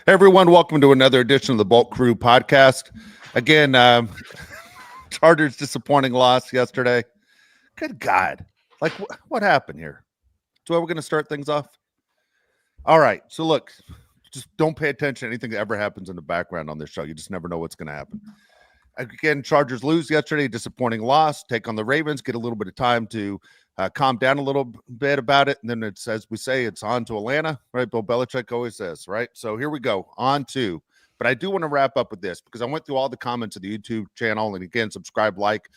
Hey everyone, welcome to another edition of the Bolt Crew podcast. Again, Chargers disappointing loss yesterday. Good God. Like, what happened here? So we're going to start things off? All right. So look, just don't pay attention to anything that ever happens in the background on this show. You just never know what's going to happen. Again, Chargers lose yesterday, disappointing loss, take on the Ravens, get a little bit of time to calm down a little bit about it. And then it's, as we say, it's on to Atlanta, right? Bill Belichick always says, right? So here we go, on to. But I do want to wrap up with this because I went through all the comments of the YouTube channel. And again, subscribe, like,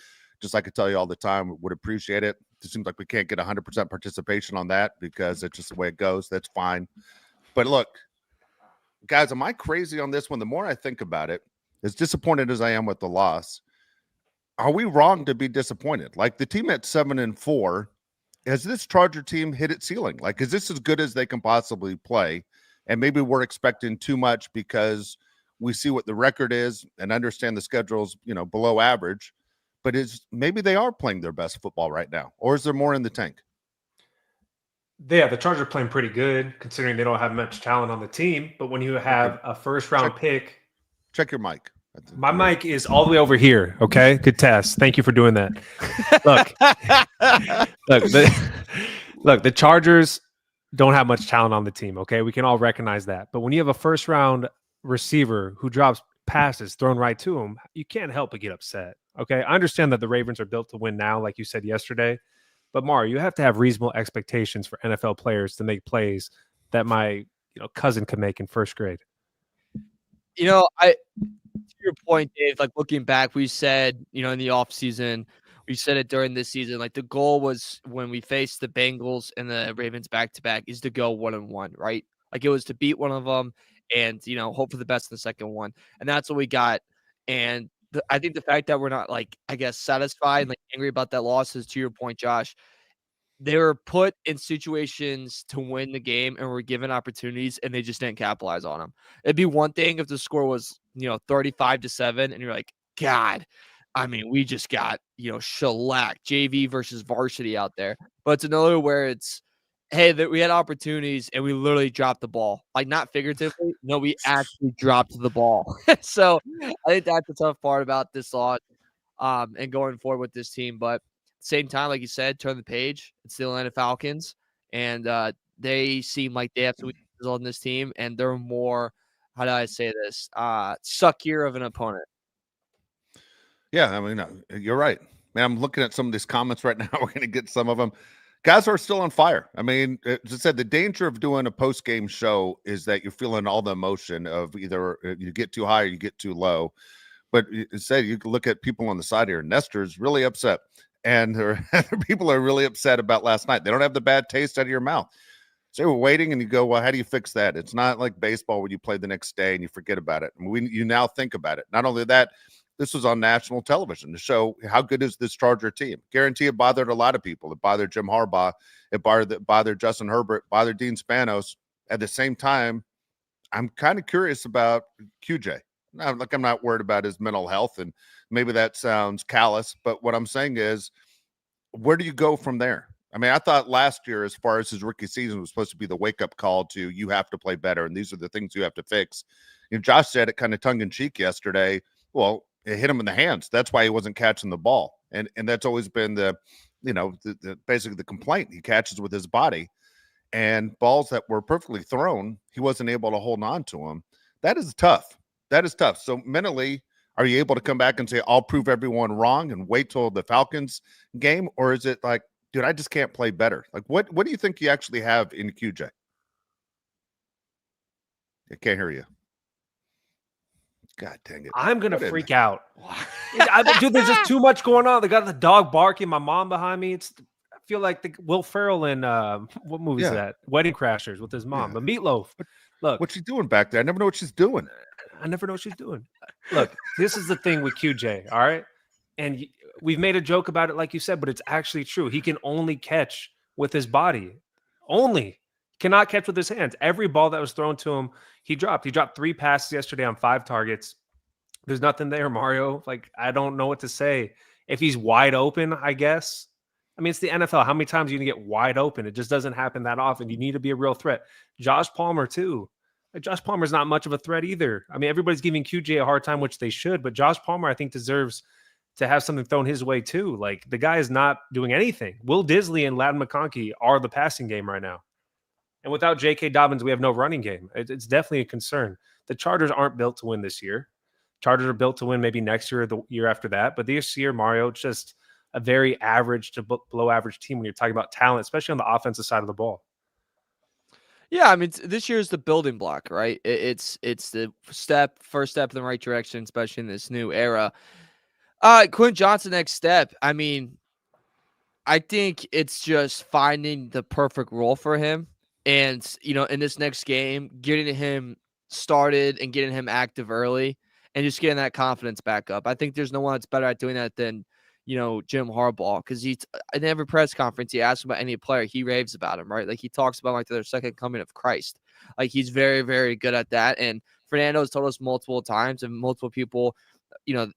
just like I tell you all the time, would appreciate it. It seems like we can't get 100% participation on that because it's just the way it goes. That's fine. But look, guys, am I crazy on this one? The more I think about it, as disappointed as I am with the loss, are we wrong to be disappointed? Like the team at 7-4, has this Charger team hit its ceiling? Like, is this as good as they can possibly play? And maybe we're expecting too much because we see what the record is and understand the schedule's, below average. But maybe they are playing their best football right now, or is there more in the tank? Yeah, the Chargers are playing pretty good considering they don't have much talent on the team. But when you have a first-round pick, check your mic. My mic is all the way over here. Okay, good test. Thank you for doing that. Look, the Chargers don't have much talent on the team. Okay, we can all recognize that. But when you have a first-round receiver who drops passes thrown right to him, you can't help but get upset. Okay, I understand that the Ravens are built to win now, like you said yesterday. But Mario, you have to have reasonable expectations for NFL players to make plays that my cousin could make in first grade. To your point, Dave, like looking back, we said, in the offseason, we said it during this season, like the goal was when we faced the Bengals and the Ravens back-to-back is to go 1-1, right? Like it was to beat one of them and, hope for the best in the second one. And that's what we got. And I think the fact that we're not satisfied and angry about that loss is to your point, Josh. They were put in situations to win the game and were given opportunities and they just didn't capitalize on them. It'd be one thing if the score was, 35-7 and you're like, God, I mean, we just got, shellacked JV versus varsity out there. But it's another where it's, hey, that we had opportunities and we literally dropped the ball. Like not figuratively. No, we actually dropped the ball. So I think that's the tough part about this loss and going forward with this team. But same time, like you said, turn the page. It's the Atlanta Falcons, and they seem like they have to win on this team, and they're more, how do I say this, suckier of an opponent. Yeah, I mean, you're right. Man, I'm looking at some of these comments right now. We're going to get some of them. Guys are still on fire. I mean, as I said, the danger of doing a post-game show is that you're feeling all the emotion of either you get too high or you get too low. But instead, you can look at people on the side here. Nestor's really upset. And people are really upset about last night. They don't have the bad taste out of your mouth. So we're waiting, and you go, well, how do you fix that? It's not like baseball where you play the next day and you forget about it. I mean, you now think about it. Not only that, this was on national television to show how good is this Charger team. Guarantee it bothered a lot of people. It bothered Jim Harbaugh. It bothered Justin Herbert, bothered Dean Spanos. At the same time, I'm kind of curious about QJ. I'm not worried about his mental health, and maybe that sounds callous, but what I'm saying is, where do you go from there? I mean, I thought last year, as far as his rookie season, was supposed to be the wake-up call to you have to play better, and these are the things you have to fix. Josh said it kind of tongue-in-cheek yesterday. Well, it hit him in the hands. That's why he wasn't catching the ball, and that's always been the basically the complaint. He catches with his body, and balls that were perfectly thrown, he wasn't able to hold on to them. That is tough. That is tough. So mentally, are you able to come back and say, I'll prove everyone wrong and wait till the Falcons game? Or is it like, dude, I just can't play better? Like, what do you think you actually have in QJ? I can't hear you. God dang it. I'm going to freak out. Dude, there's just too much going on. They got the dog barking, my mom behind me. I feel like the Will Ferrell in, what movie is that? Wedding Crashers with his mom. Yeah. The Meatloaf. Look. What's she doing back there? I never know what she's doing. I never know what she's doing. Look, this is the thing with QJ, all right? And we've made a joke about it, like you said, but it's actually true. He can only catch with his body. Only. Cannot catch with his hands. Every ball that was thrown to him, he dropped. He dropped 3 passes yesterday on 5 targets. There's nothing there, Mario. Like, I don't know what to say. If he's wide open, I guess. I mean, it's the NFL. How many times are you going to get wide open? It just doesn't happen that often. You need to be a real threat. Josh Palmer, too. Josh Palmer's not much of a threat either. I mean, everybody's giving QJ a hard time, which they should, but Josh Palmer, I think, deserves to have something thrown his way too. Like, the guy is not doing anything. Will Disley and Ladd McConkey are the passing game right now. And without J.K. Dobbins, we have no running game. It's definitely a concern. The Chargers aren't built to win this year. Chargers are built to win maybe next year or the year after that. But this year, Mario, it's just a very average to below average team when you're talking about talent, especially on the offensive side of the ball. Yeah, I mean, this year is the building block, right? It's the first step in the right direction, especially in this new era. Quentin Johnston, next step. I mean, I think it's just finding the perfect role for him. And, in this next game, getting him started and getting him active early and just getting that confidence back up. I think there's no one that's better at doing that than, Jim Harbaugh, because in every press conference, he asks about any player, he raves about him, right? Like, he talks about like their second coming of Christ. Like, he's very, very good at that. And Fernando has told us multiple times, and multiple people,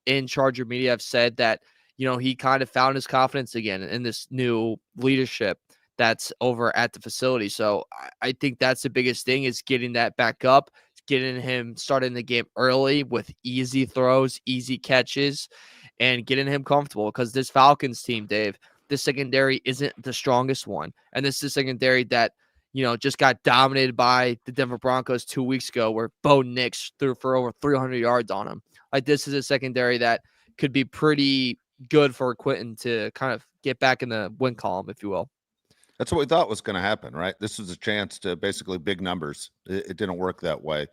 in Charger media have said that, he kind of found his confidence again in this new leadership that's over at the facility. So I think that's the biggest thing, is getting that back up, getting him started in the game early with easy throws, easy catches, and getting him comfortable, because this Falcons team, Dave, this secondary isn't the strongest one. And this is a secondary that, just got dominated by the Denver Broncos 2 weeks ago, where Bo Nix threw for over 300 yards on him. Like, this is a secondary that could be pretty good for Quentin to kind of get back in the win column, if you will. That's what we thought was going to happen, right? This was a chance to basically big numbers. It didn't work that way.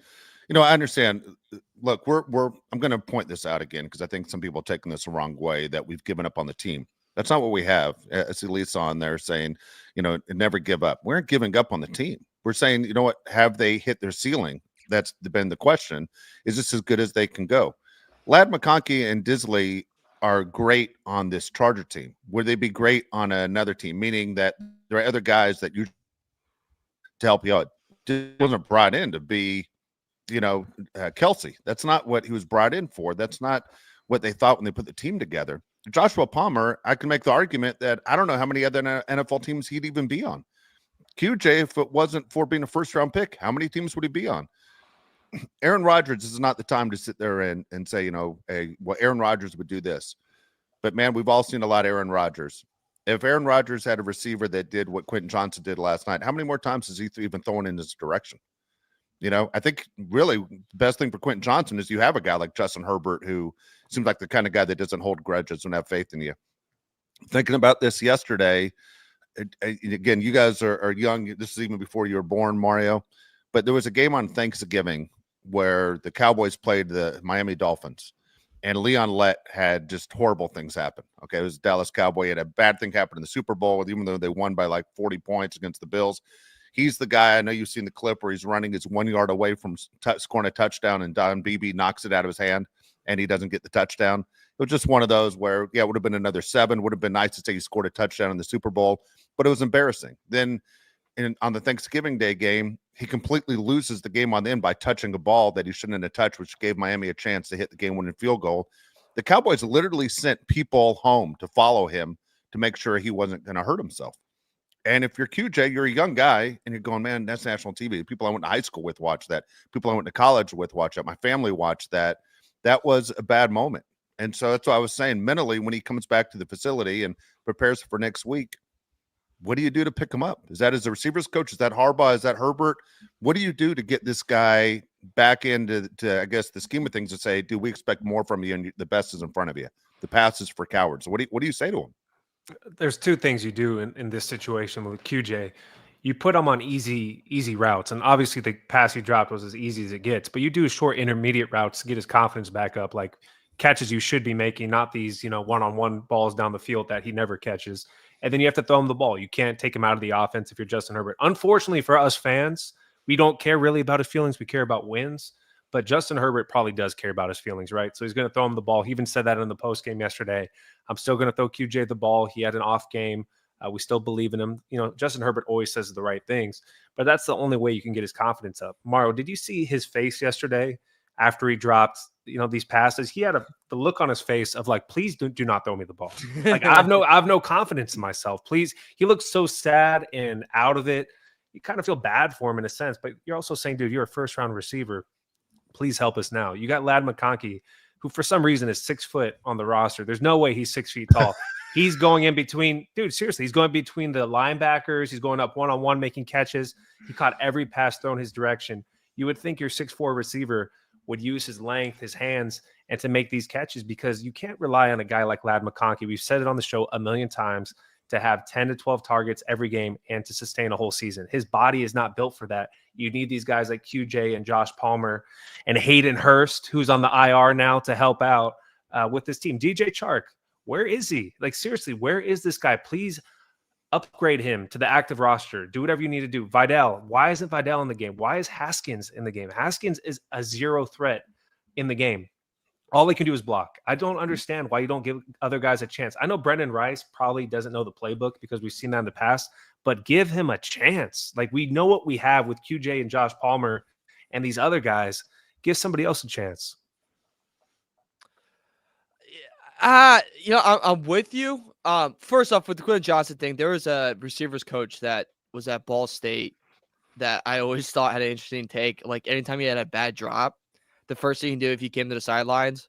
I understand. Look, I'm going to point this out again, because I think some people are taking this the wrong way, that we've given up on the team. That's not what we have. As Elise on there saying, never give up. We aren't giving up on the team. We're saying, what, have they hit their ceiling? That's been the question. Is this as good as they can go? Ladd McConkey and Disley are great on this Charger team. Would they be great on another team? Meaning that there are other guys that you to help you out. Just wasn't brought in to be, Kelsey. That's not what he was brought in for. That's not what they thought when they put the team together. Joshua Palmer, I can make the argument that I don't know how many other NFL teams he'd even be on. QJ, if it wasn't for being a first-round pick, how many teams would he be on? Aaron Rodgers, this is not the time to sit there and say, Aaron Rodgers would do this. But, man, we've all seen a lot of Aaron Rodgers. If Aaron Rodgers had a receiver that did what Quentin Johnston did last night, how many more times has he even thrown in his direction? I think really the best thing for Quentin Johnston is you have a guy like Justin Herbert, who seems like the kind of guy that doesn't hold grudges and have faith in you. Thinking about this yesterday, again, you guys are young. This is even before you were born, Mario. But there was a game on Thanksgiving where the Cowboys played the Miami Dolphins, and Leon Lett had just horrible things happen. Okay, it was a Dallas Cowboy. He had a bad thing happen in the Super Bowl, even though they won by like 40 points against the Bills. He's the guy, I know you've seen the clip where he's running his 1 yard away from scoring a touchdown, and Don Beebe knocks it out of his hand, and he doesn't get the touchdown. It was just one of those where, it would have been another 7. Would have been nice to say he scored a touchdown in the Super Bowl, but it was embarrassing. Then on the Thanksgiving Day game, he completely loses the game on the end by touching a ball that he shouldn't have touched, which gave Miami a chance to hit the game-winning field goal. The Cowboys literally sent people home to follow him to make sure he wasn't going to hurt himself. And if you're QJ, you're a young guy, and you're going, man, that's national TV. People I went to high school with watch that. People I went to college with watch that. My family watched that. That was a bad moment. And so that's what I was saying. Mentally, when he comes back to the facility and prepares for next week, what do you do to pick him up? Is that as a receivers coach? Is that Harbaugh? Is that Herbert? What do you do to get this guy back into, I guess, the scheme of things, to say, do we expect more from you, and the best is in front of you? The pass is for cowards. What do you say to him? There's two things you do in this situation with QJ. You put him on easy routes, and obviously the pass he dropped was as easy as it gets, but you do short intermediate routes to get his confidence back up, like catches you should be making, not these, one-on-one balls down the field that he never catches. And then you have to throw him the ball. You can't take him out of the offense if you're Justin Herbert. Unfortunately for us fans, we don't care really about his feelings. We care about wins. But Justin Herbert probably does care about his feelings, right? So he's going to throw him the ball. He even said that in the postgame yesterday. I'm still going to throw QJ the ball. He had an off game. We still believe in him. Justin Herbert always says the right things, but that's the only way you can get his confidence up. Mario, did you see his face yesterday after he dropped, these passes? He had the look on his face of like, please do not throw me the ball. Like, I have no confidence in myself. Please. He looked so sad and out of it. you kind of feel bad for him in a sense, but you're also saying, dude, you're a first-round receiver. Please help us now. You got Lad McConkey, who for some reason is 6 foot on the roster. There's no way he's 6 feet tall. He's going in between, dude, seriously, he's going between the linebackers. He's going up one-on-one, making catches. He caught every pass thrown his direction. You would think your 6'4" receiver would use his length, his hands, and to make these catches, because you can't rely on a guy like Lad McConkey. We've said it on the show a million times, to have 10 to 12 targets every game and to sustain a whole season. His body is not built for that. You need these guys like QJ and Josh Palmer and Hayden Hurst, who's on the IR now, to help out with this team. DJ Chark, where is he? Like, seriously, where is this guy? Please upgrade him to the active roster. Do whatever you need to do. Vidal, why isn't Vidal in the game? Why is Haskins in the game? Haskins is a zero threat in the game. All they can do is block. I don't understand why you don't give other guys a chance. I know Brendan Rice probably doesn't know the playbook because we've seen that in the past, but give him a chance. Like, we know what we have with QJ and Josh Palmer and these other guys. Give somebody else a chance. I'm with you. First off, with the Quentin Johnston thing, there was a receivers coach that was at Ball State that I always thought had an interesting take. Like, anytime he had a bad drop, the first thing he'd do if he came to the sidelines,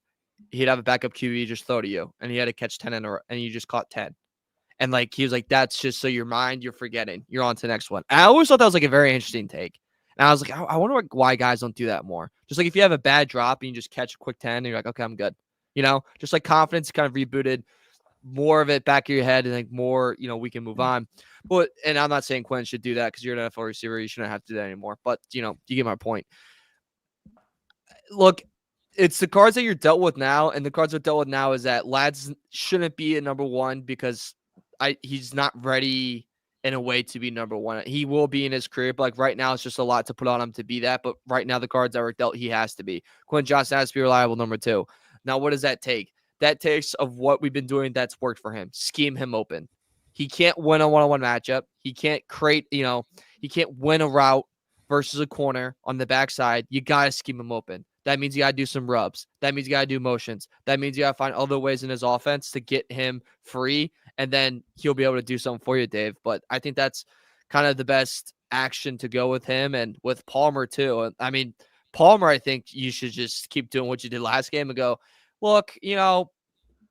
he'd have a backup QB just throw to you, and he had to catch 10 and you just caught 10. And like, he was like, that's just so your mind, you're forgetting. You're on to the next one. And I always thought that was like a very interesting take. And I was like, I wonder why guys don't do that more. Just like if you have a bad drop and you just catch a quick 10 and you're like, okay, I'm good. Just like confidence kind of rebooted, more of it back in your head, and like more, we can move on. But, and I'm not saying Quentin should do that because you're an NFL receiver. You shouldn't have to do that anymore. But, you get my point. Look, it's the cards that you're dealt with now, and the cards that are dealt with now is that Lads shouldn't be at number one because he's not ready in a way to be number one. He will be in his career, but like right now, it's just a lot to put on him to be that. But right now, the cards that were dealt, he has to be. Quentin Johnston has to be reliable number two. Now, what does that take? That takes of what we've been doing that's worked for him. Scheme him open. He can't win a one-on-one matchup. He can't create, he can't win a route versus a corner on the backside. You got to scheme him open. That means you got to do some rubs. That means you got to do motions. That means you got to find other ways in his offense to get him free, and then he'll be able to do something for you, Dave. But I think that's kind of the best action to go with him and with Palmer too. I mean, Palmer, I think you should just keep doing what you did last game and go, look, 3rd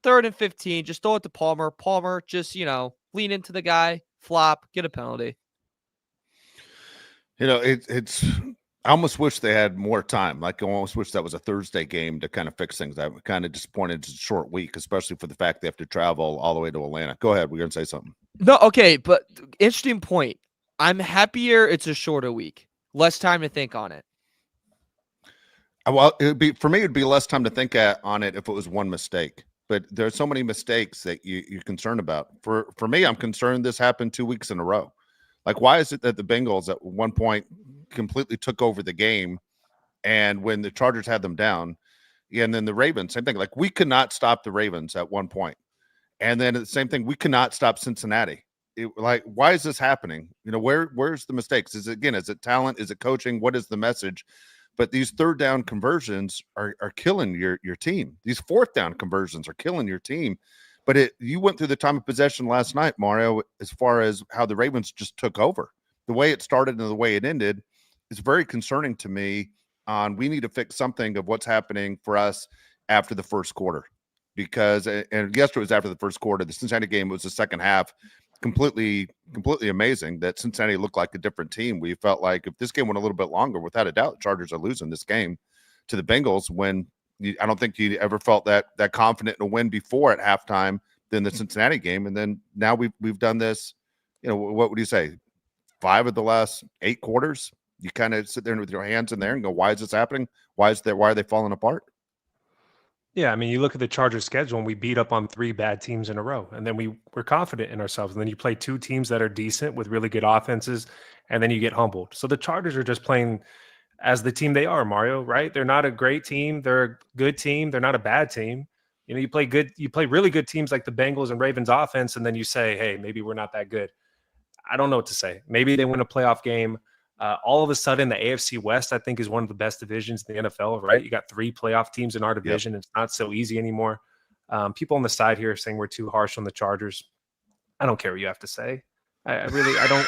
and 15, just throw it to Palmer. Palmer, just, lean into the guy, flop, get a penalty. It's I almost wish they had more time. Like, I almost wish that was a Thursday game to kind of fix things. I'm kind of disappointed it's a short week, especially for the fact they have to travel all the way to Atlanta. Go ahead. We're going to say something. No, okay, but interesting point. I'm happier it's a shorter week. Less time to think on it. Well, for me, it'd be less time to think on it if it was one mistake. But there's so many mistakes that you're concerned about. For me, I'm concerned this happened 2 weeks in a row. Like, why is it that the Bengals at one point completely took over the game, and when the Chargers had them down, and then the Ravens, same thing. Like, we could not stop the Ravens at one point, and then the same thing, we could not stop Cincinnati. Why is this happening? Where's the mistakes? Is it talent? Is it coaching? What is the message? But these 3rd down conversions are killing your team. These 4th down conversions are killing your team. But you went through the time of possession last night, Mario, as far as how the Ravens just took over. The way it started and the way it ended is very concerning to me. We need to fix something of what's happening for us after the first quarter. Because, and yesterday was after the first quarter, the Cincinnati game was the second half. Completely amazing that Cincinnati looked like a different team. We felt like if this game went a little bit longer, without a doubt, the Chargers are losing this game to the Bengals. When I don't think you ever felt that confident in a win before at halftime than the Cincinnati game. And then now we've done this. What would you say? 5 of the last 8 quarters. You kind of sit there with your hands in there and go, "Why is this happening? Why are they falling apart?" Yeah, I mean, you look at the Chargers schedule and we beat up on 3 bad teams in a row, and then we're confident in ourselves. And then you play 2 teams that are decent with really good offenses, and then you get humbled. So the Chargers are just playing as the team they are, Mario, right? They're not a great team. They're a good team. They're not a bad team. You play really good teams like the Bengals and Ravens offense, and then you say, hey, maybe we're not that good. I don't know what to say. Maybe they win a playoff game. All of a sudden, the AFC West, I think, is one of the best divisions in the NFL, right? You got 3 playoff teams in our division. Yep. It's not so easy anymore. People on the side here are saying we're too harsh on the Chargers. I don't care what you have to say. I don't.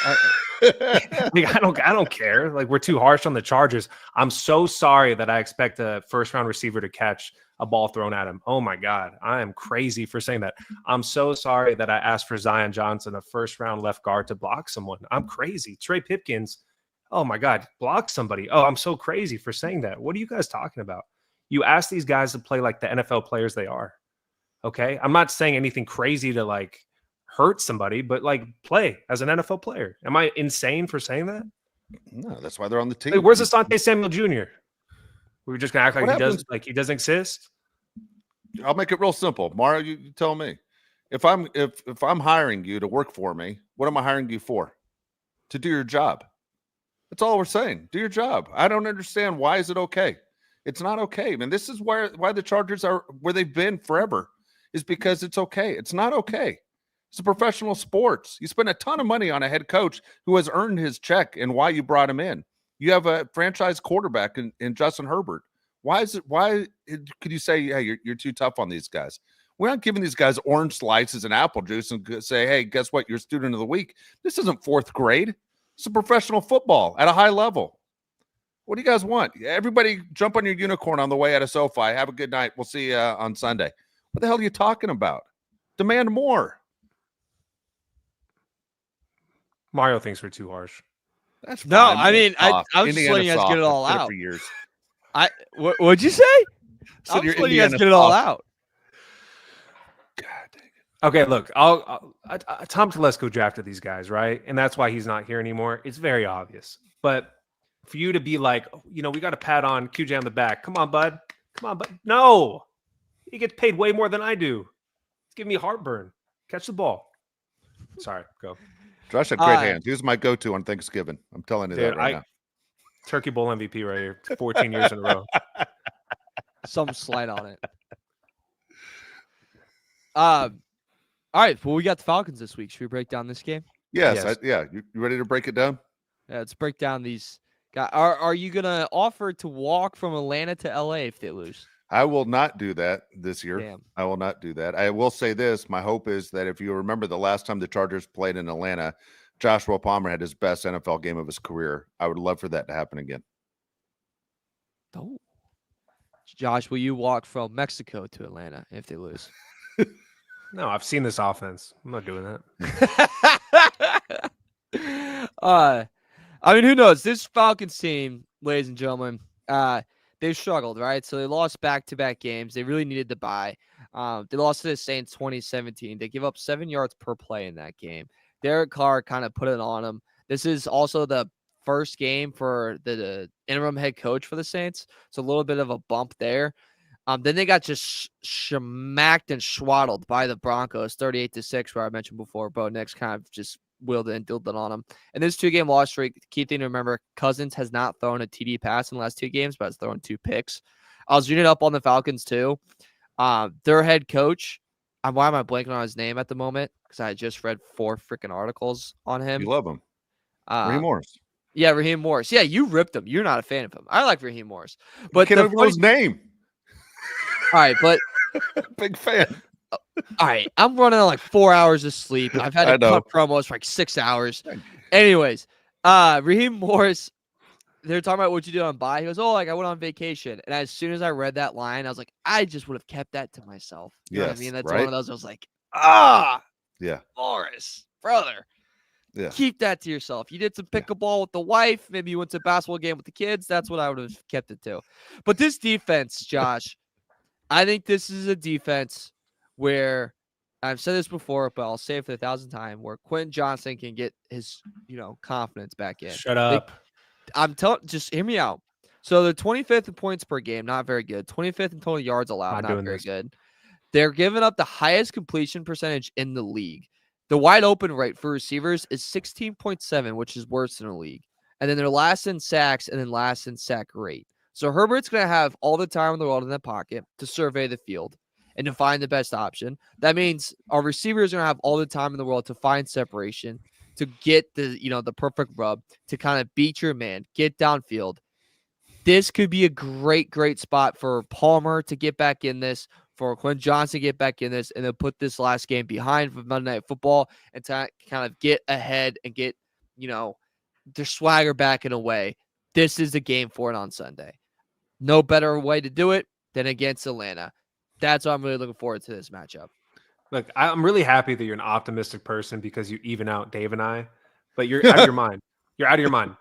Like, I don't care. Like, we're too harsh on the Chargers. I'm so sorry that I expect a first round receiver to catch a ball thrown at him. Oh my God. I am crazy for saying that. I'm so sorry that I asked for Zion Johnson, a first round left guard, to block someone. I'm crazy. Trey Pipkins. Oh my God. Block somebody. Oh, I'm so crazy for saying that. What are you guys talking about? You ask these guys to play like the NFL players they are. Okay. I'm not saying anything crazy to like hurt somebody, but like play as an NFL player. Am I insane for saying that? No, that's why they're on the team. Like, where's Asante Samuel Jr.? We're just gonna act What like happens- he doesn't exist. I'll make it real simple. Mario, you tell me. If I'm hiring you to work for me, what am I hiring you for? To do your job. That's all we're saying. Do your job. I don't understand, why is it okay? It's not okay, man. This is why the Chargers are where they've been forever, is because it's okay. It's not okay. It's a professional sports. You spend a ton of money on a head coach who has earned his check and why you brought him in. You have a franchise quarterback in Justin Herbert. Why could you say, hey, you're too tough on these guys? We're not giving these guys orange slices and apple juice and say, hey, guess what? You're student of the week. This isn't fourth grade. It's a professional football at a high level. What do you guys want? Everybody jump on your unicorn on the way out of SoFi. Have a good night. We'll see you on Sunday. What the hell are you talking about? Demand more. Mario thinks we're too harsh. That's No, fine. I mean, I Soft. was just Indiana letting you guys soft. get it all I've said out. for years. What'd you say? Said I'm you're just letting you guys Indiana get it all soft. out. God dang it. Okay, look, Tom Telesco drafted these guys, right? And that's why he's not here anymore. It's very obvious. But for you to be like, we got to pat on QJ on the back. Come on, bud. Come on, bud. No, he gets paid way more than I do. It's giving me heartburn. Catch the ball. Sorry, go. Josh had great hands. He was my go-to on Thanksgiving. I'm telling you Dude, that right now. Turkey Bowl MVP right here. 14 years in a row. Some slight on it. All right. Well, we got the Falcons this week. Should we break down this game? Yes. Yes. You ready to break it down? Yeah, let's break down these guys. Are you gonna offer to walk from Atlanta to LA if they lose? I will not do that this year. Damn. I will not do that. I will say this. My hope is that if you remember the last time the Chargers played in Atlanta, Joshua Palmer had his best NFL game of his career. I would love for that to happen again. Oh. Josh, will you walk from Mexico to Atlanta if they lose? No, I've seen this offense. I'm not doing that. I mean, who knows? This Falcons team, ladies and gentlemen, they've struggled, right? So they lost back-to-back games. They really needed to bye. They lost to the Saints 2017. They give up 7 yards per play in that game. Derek Carr kind of put it on them. This is also the first game for the interim head coach for the Saints. So a little bit of a bump there. Then they got just smacked and swaddled by the Broncos, 38-6, where I mentioned before. Bo Nix kind of just willed it and dilled it on them. And this 2-game loss streak, key thing to remember, Cousins has not thrown a TD pass in the last 2 games, but has thrown 2 picks. I was reading up on the Falcons too. Their head coach, why am I blanking on his name at the moment? Because I just read 4 freaking articles on him. You love him. Raheem Morris. Yeah, Raheem Morris. Yeah, you ripped him. You're not a fan of him. I like Raheem Morris. But Can't even know his name. All right, but Big fan. all right, I'm running on like 4 hours of sleep. I've had to cut promos for like 6 hours. Anyways, Raheem Morris, they're talking about what you did on bye. He goes, oh, like I went on vacation. And as soon as I read that line, I was like, I just would have kept that to myself. You know what I mean? That's one of those. I was like, yeah, Morris, brother. Yeah. Keep that to yourself. You did some pickleball with the wife. Maybe you went to a basketball game with the kids. That's what I would have kept it to. But this defense, Josh, I think this is a defense where I've said this before, but I'll say it for the 1,000th time, where Quentin Johnston can get his, confidence back in. Shut up. Just hear me out. So they're 25th in points per game, not very good. 25th in total yards allowed, not very good. They're giving up the highest completion percentage in the league. The wide open rate for receivers is 16.7, which is worse than the league. And then they're last in sacks and then last in sack rate. So Herbert's going to have all the time in the world in the pocket to survey the field and to find the best option. That means our receivers are going to have all the time in the world to find separation, to get the perfect rub, to kind of beat your man, get downfield. This could be a great, great spot for Palmer to get back in this, for Quentin Johnston to get back in this, and then put this last game behind for Monday Night Football and to kind of get ahead and get, their swagger back in a way. This is the game for it on Sunday. No better way to do it than against Atlanta. That's why I'm really looking forward to this matchup. Look, I'm really happy that you're an optimistic person because you even out Dave and I, but you're out of your mind. You're out of your mind.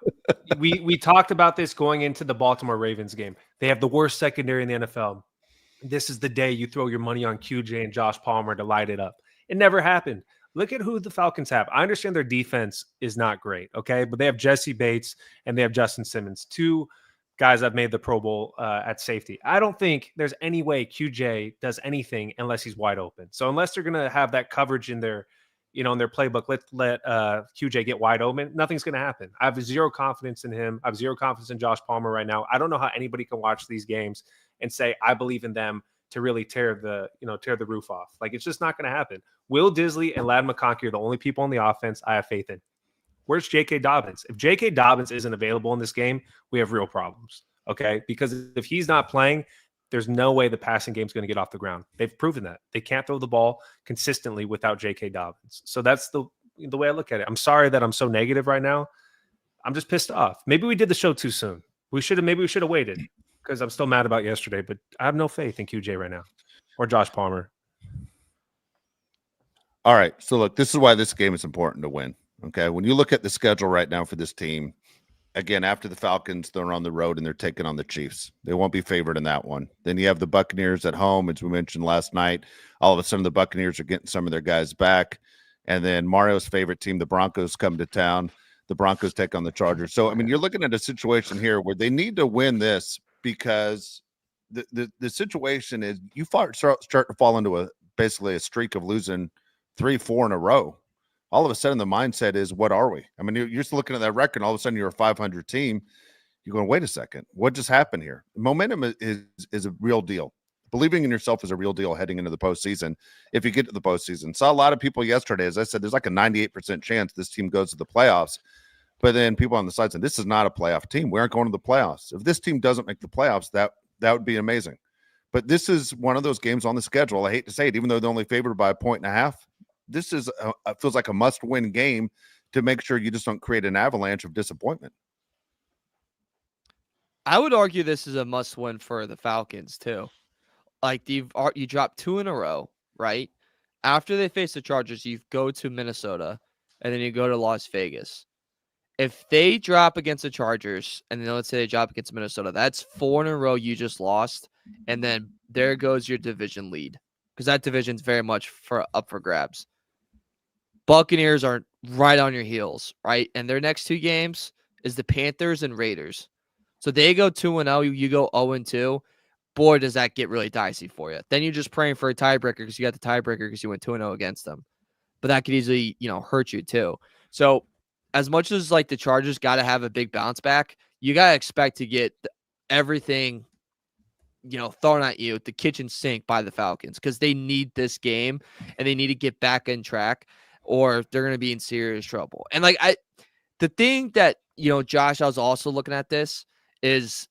We talked about this going into the Baltimore Ravens game. They have the worst secondary in the NFL. This is the day you throw your money on QJ and Josh Palmer to light it up. It never happened. Look at who the Falcons have. I understand their defense is not great, okay? But they have Jesse Bates and they have Justin Simmons, two guys that made the Pro Bowl at safety. I don't think there's any way QJ does anything unless he's wide open. So unless they're going to have that coverage in their, in their playbook, let QJ get wide open, nothing's going to happen. I have zero confidence in him. I have zero confidence in Josh Palmer right now. I don't know how anybody can watch these games and say, I believe in them to really tear the roof off. Like, it's just not going to happen. Will Disley and Lad McConkey are the only people on the offense I have faith in. Where's J.K. Dobbins? If J.K. Dobbins isn't available in this game, we have real problems, okay? Because if he's not playing, there's no way the passing game is going to get off the ground. They've proven that. They can't throw the ball consistently without J.K. Dobbins. So that's the way I look at it. I'm sorry that I'm so negative right now. I'm just pissed off. Maybe we did the show too soon. Maybe we should have waited because I'm still mad about yesterday, but I have no faith in QJ right now or Josh Palmer. All right. So look, this is why this game is important to win. Okay. When you look at the schedule right now for this team, again, after the Falcons, they're on the road and they're taking on the Chiefs. They won't be favored in that one. Then you have the Buccaneers at home, as we mentioned last night. All of a sudden, the Buccaneers are getting some of their guys back. And then Mario's favorite team, the Broncos, come to town. The Broncos take on the Chargers. So, I mean, you're looking at a situation here where they need to win this because the situation is you start to fall into basically a streak of losing 3-4 in a row. All of a sudden, the mindset is, what are we? I mean, you're just looking at that record, and all of a sudden, you're a 500 team. You're going, wait a second. What just happened here? Momentum is a real deal. Believing in yourself is a real deal heading into the postseason if you get to the postseason. Saw a lot of people yesterday, as I said, there's like a 98% chance this team goes to the playoffs. But then people on the side said, this is not a playoff team. We aren't going to the playoffs. If this team doesn't make the playoffs, that would be amazing. But this is one of those games on the schedule. I hate to say it, even though they're only favored by 1.5. This is feels like a must-win game to make sure you just don't create an avalanche of disappointment. I would argue this is a must-win for the Falcons too. Like you dropped 2 in a row, right? After they face the Chargers, you go to Minnesota, and then you go to Las Vegas. If they drop against the Chargers, and then let's say they drop against Minnesota, that's 4 in a row you just lost, and then there goes your division lead because that division's very much up for grabs. Buccaneers are right on your heels, right? And their next 2 games is the Panthers and Raiders. So they go 2-0, you go 0-2. Boy, does that get really dicey for you. Then you're just praying for a tiebreaker because you got the tiebreaker because you went 2-0 against them. But that could easily, hurt you too. So as much as like the Chargers got to have a big bounce back, you got to expect to get everything, thrown at you, the kitchen sink by the Falcons because they need this game and they need to get back on track or they're going to be in serious trouble. And the thing that, Josh, I was also looking at this is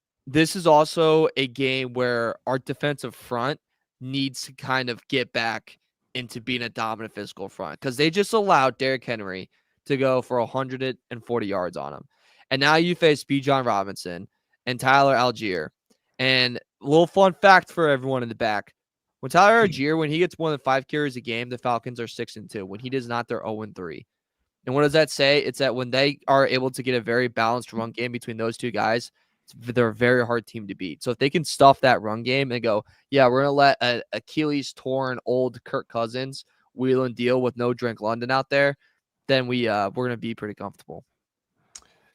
also a game where our defensive front needs to kind of get back into being a dominant physical front because they just allowed Derrick Henry to go for 140 yards on him. And now you face Bijan Robinson and Tyler Algier. And a little fun fact for everyone in the back. When Tyler Algier, when he gets more than 5 carries a game, the Falcons are 6-2. When he does not, they're 0-3. And what does that say? It's that when they are able to get a very balanced run game between those 2 guys, they're a very hard team to beat. So if they can stuff that run game and go, yeah, we're going to let a Achilles torn old Kirk Cousins wheel and deal with no Drake London out there, then we're going to be pretty comfortable.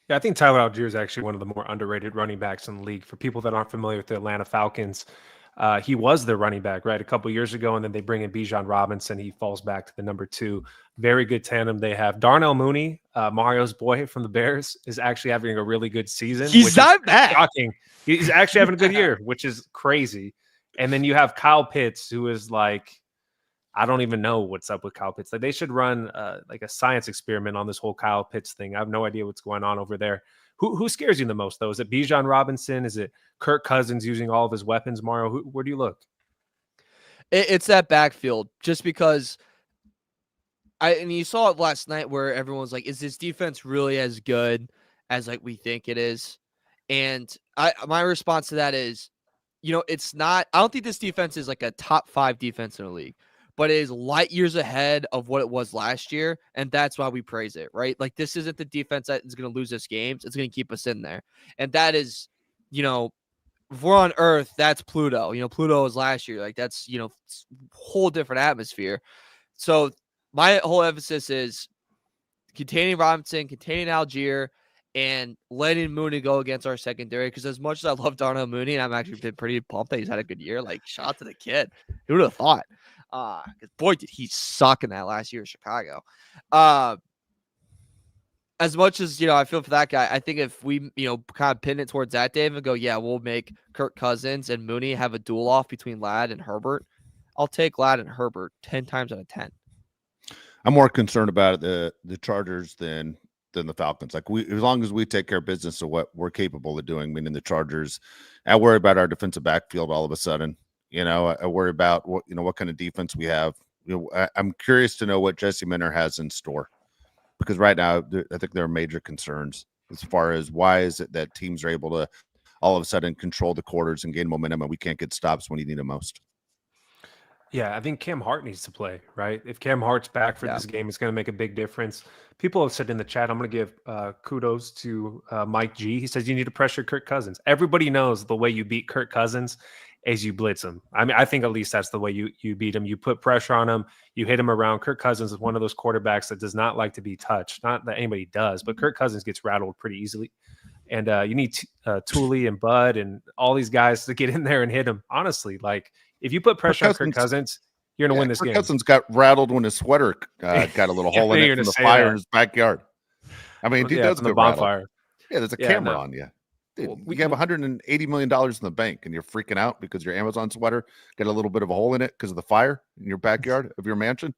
Yeah, I think Tyler Algier is actually one of the more underrated running backs in the league. For people that aren't familiar with the Atlanta Falcons, he was their running back, right, a couple of years ago, and then they bring in Bijan Robinson. He falls back to the number 2. Very good tandem they have. Darnell Mooney, Mario's boy from the Bears, is actually having a really good season. He's not bad. Shocking. He's actually having a good year, which is crazy. And then you have Kyle Pitts, who is like, I don't even know what's up with Kyle Pitts. Like they should run like a science experiment on this whole Kyle Pitts thing. I have no idea what's going on over there. Who scares you the most, though? Is it Bijan Robinson? Is it Kirk Cousins using all of his weapons, Mario? Where do you look? It's that backfield, just because and you saw it last night where everyone's like, is this defense really as good as like we think it is. And my response to that is, it's not. I don't think this defense is like a top 5 defense in the league, but it is light years ahead of what it was last year, and that's why we praise it, right? Like this isn't the defense that is going to lose us games; it's going to keep us in there, and that is, if we're on Earth, that's Pluto. Pluto was last year. Like that's whole different atmosphere. So my whole emphasis is containing Robinson, containing Algier, and letting Mooney go against our secondary. Because as much as I love Darnell Mooney, and I'm actually been pretty pumped that he's had a good year. Like, shout out to the kid. Who would have thought? Because boy, did he suck in that last year in Chicago. As much as I feel for that guy, I think if we kind of pin it towards that, Dave, and go, yeah, we'll make Kirk Cousins and Mooney have a duel off between Ladd and Herbert. I'll take Ladd and Herbert 10 times out of 10. I'm more concerned about the Chargers than the Falcons. Like as long as we take care of business of what we're capable of doing, meaning the Chargers, I worry about our defensive backfield all of a sudden. I worry about what kind of defense we have. I'm curious to know what Jesse Minter has in store, because right now I think there are major concerns as far as why is it that teams are able to all of a sudden control the quarters and gain momentum, and we can't get stops when you need them most. Yeah, I think Cam Hart needs to play, right? If Cam Hart's back for this game, it's going to make a big difference. People have said in the chat, I'm going to give kudos to Mike G. He says you need to pressure Kirk Cousins. Everybody knows the way you beat Kirk Cousins is you blitz him. I mean, I think at least that's the way you beat him. You put pressure on him. You hit him around. Kirk Cousins is one of those quarterbacks that does not like to be touched. Not that anybody does, but Kirk Cousins gets rattled pretty easily. And you need Thule and Bud and all these guys to get in there and hit him. Honestly, like, if you put pressure on Kirk Cousins, you're going to win this game. Cousins got rattled when his sweater got a little hole in it from the fire in his backyard. I mean, he does get bonfire. Yeah, there's a camera on you. Dude, you have $180 million in the bank, and you're freaking out because your Amazon sweater got a little bit of a hole in it because of the fire in your backyard of your mansion.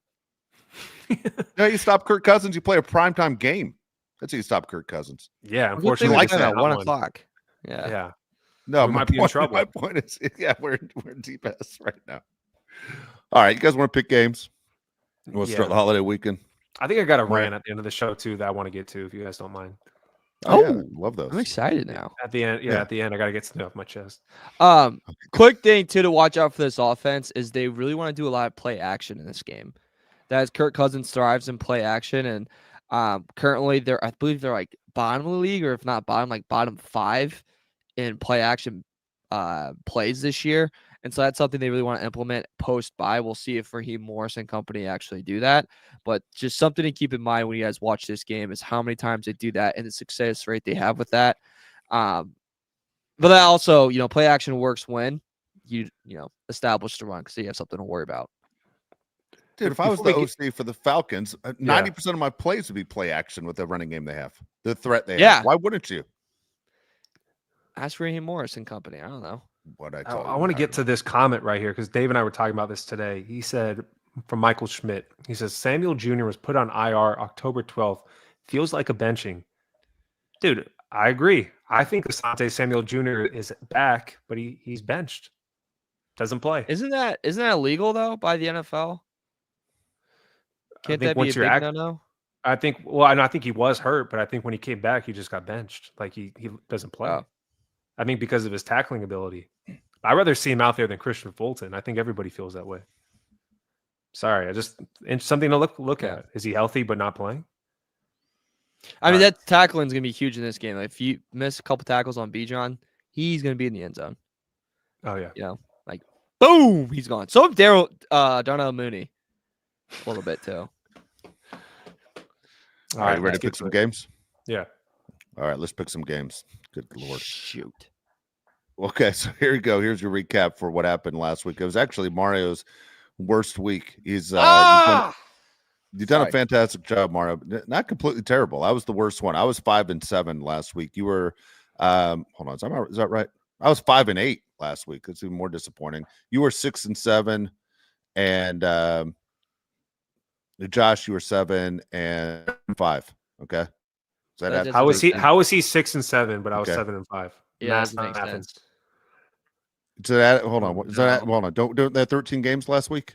You stop Kirk Cousins, you play a primetime game. That's how you stop Kirk Cousins. Yeah, unfortunately, like at 1 o'clock. Yeah. No, we might be in trouble. My point is, we're in deep ass right now. All right, you guys want to pick games? We'll start the holiday weekend. I think I got a rant at the end of the show too that I want to get to, if you guys don't mind. Love those. I'm excited now. At the end, at the end, I got to get something off my chest. Quick thing too to watch out for this offense is they really want to do a lot of play action in this game. That's Kirk Cousins thrives in play action, and currently I believe they're like bottom of the league, or if not bottom, like bottom 5 in play action plays this year. And so that's something they really want to implement post-bye. We'll see if Raheem Morris and company actually do that. But just something to keep in mind when you guys watch this game is how many times they do that and the success rate they have with that. But that also, play action works when you establish the run, because you have something to worry about. Dude, if I was the OC for the Falcons, 90% of my plays would be play action with the running game they have, the threat they have. Why wouldn't you? Ask Raheem Morris and company. I don't know. I want to get to this comment right here, because Dave and I were talking about this today. He said, from Michael Schmidt, he says, Samuel Jr. was put on IR October 12th. Feels like a benching. Dude, I agree. I think Asante Samuel Jr. is back, but he's benched. Doesn't play. Isn't that illegal, though, by the NFL? Can't that be a big no-no? I think he was hurt, but I think when he came back, he just got benched. Like, he doesn't play. Oh. I think because of his tackling ability. I'd rather see him out there than Christian Fulton. I think everybody feels that way. Sorry, it's something to look at. Is he healthy but not playing? I mean, that tackling is going to be huge in this game. Like, if you miss a couple tackles on Bijan, he's going to be in the end zone. Oh, yeah. Like, boom, he's gone. So Darnell Mooney a little bit, too. All right, ready to pick some games? Yeah. All right, let's pick some games. Good Lord. Shoot. Okay, so here you go. Here's your recap for what happened last week. It was actually Mario's worst week. He's you've done a fantastic job, Mario. Not completely terrible. I was the worst one. I was 5-7 last week. You were hold on, is that right? I was 5-8 last week. It's even more disappointing. You were 6-7, and Josh, you were 7-5. Okay. How was he 6-7, but I was 7-5? Yeah, that makes sense. So that hold on. Is that hold on? Don't do that 13 games last week?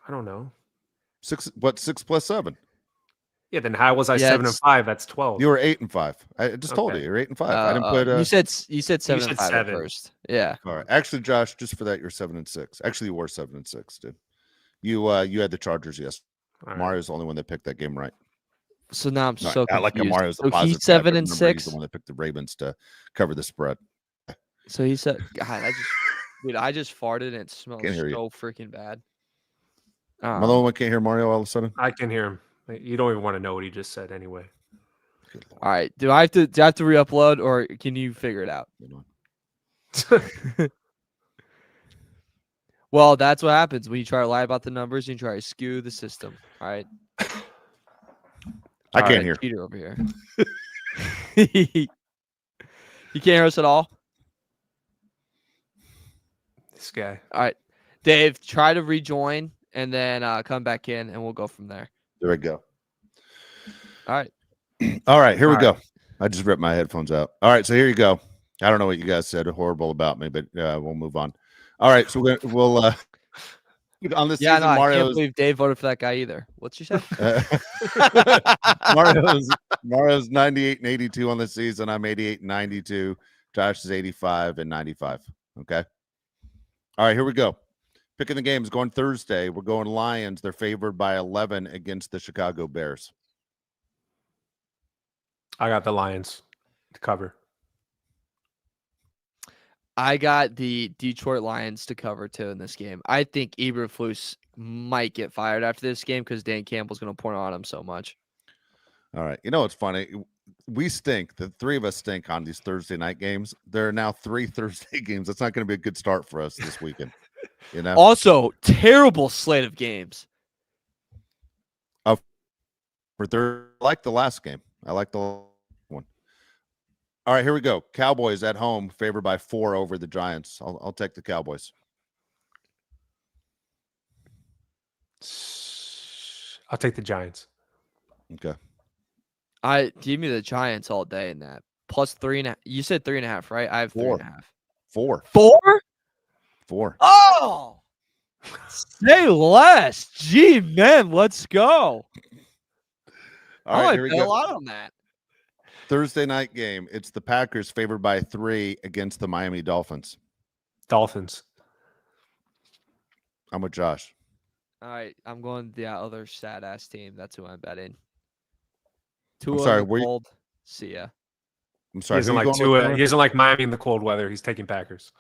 I don't know. 6 plus 7? Yeah, then how was I Yeah, 7-5? That's 12. You were 8-5. I just told you Okay. you're 8-5. I didn't put. you said 7 said and 5 at 7. first. Yeah. All right. Actually, Josh, just for that, you're 7-6. Actually, you were 7-6, dude. You had the Chargers. Yes. All right. Mario's the only one that picked that game right. So now I'm No, so I like confused. Mario's the So positive he's guy, 7 but and remember, he's 6. the one that picked the Ravens to cover the spread. So he said, God, I just farted and it smells Can't hear you. so freaking bad. Am I the only one can't hear Mario all of a sudden? I can hear him. You don't even want to know what he just said anyway. Good Lord. All right. Do I have to re-upload or can you figure it out? Hold on. Well, that's what happens when you try to lie about the numbers and you try to skew the system. All right. I can't hear. Cheater over here. You can't hear us at all? This guy. All right. Dave, try to rejoin and then come back in and we'll go from there. There we go. All right. All right, here we All go. right. I just ripped my headphones out. All right, so here you go. I don't know what you guys said horrible about me, but we'll move on. All right, so we'll on this Yeah, season, no, I can't Mario's believe Dave voted for that guy either. What's you say? Mario's 98 and 82 on the season. I'm 88 and 92. Josh is 85 and 95. Okay. All right, here we go. Picking the games going Thursday. We're going Lions. They're favored by 11 against the Chicago Bears. I got the Lions to cover. I got the Detroit Lions to cover too in this game. I think Eberflus might get fired after this game because Dan Campbell's going to point on him so much. All right. You know what's funny? We stink. The three of us stink on these Thursday night games. There are now 3 Thursday games. That's not going to be a good start for us this weekend. You know? Also, terrible slate of games. For Thursday, I like the last game. I like the one. All right, here we go. Cowboys at home, favored by 4 over the Giants. I'll take the Cowboys. I'll take the Giants. Okay. I give me the Giants all day in that. Plus 3.5. You said 3.5, right? I have 4. 3.5. 4. 4? 4. Oh, say less. Gee, man, let's go. All right, here we bet a go. lot on that. Thursday night game. It's the Packers favored by 3 against the Miami Dolphins. Dolphins. I'm with Josh. All right, I'm going the other sad ass team. That's who I'm betting. I'm sorry, were you- cold. See ya. I'm He sorry. doesn't who you like going with, Tua. Connor? He doesn't like Miami in the cold weather. He's taking Packers.